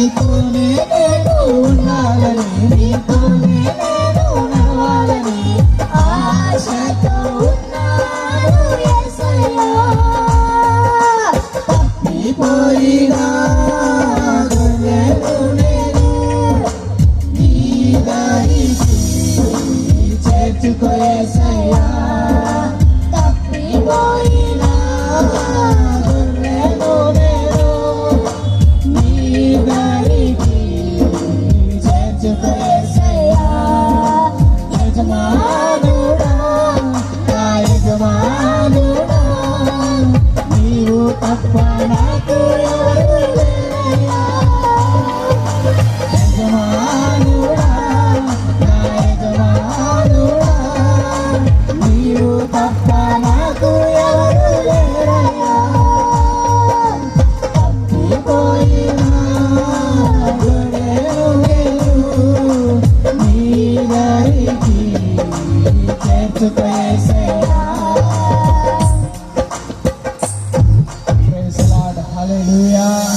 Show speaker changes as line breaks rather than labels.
నీతోనే నేను ఉండాలని, నీతోనే నేను నడవాలని ఆశతో ఉన్నాను యేసయ్యా. తప్పిపోయినా గొర్రెను నేను నీ దారికి చేర్చుకో యేసయ్యా. తప్పిపోయినా గొర్రెను నేను నీ దారికి చేర్చుకో యేసయ్యా. యజమానుడా నా యజమానుడా, నీవు తప్ప నాకు ఎవరు లేరయ్యా. యజమానుడా నా యజమానుడా, నీవు తప్ప నాకు ఎవరు లేరయ్యా. తప్పిపోయినా గొర్రెను నేను నీ దారికి చేర్చుకో యేసయ్యా. Praise the Lord. Hallelujah.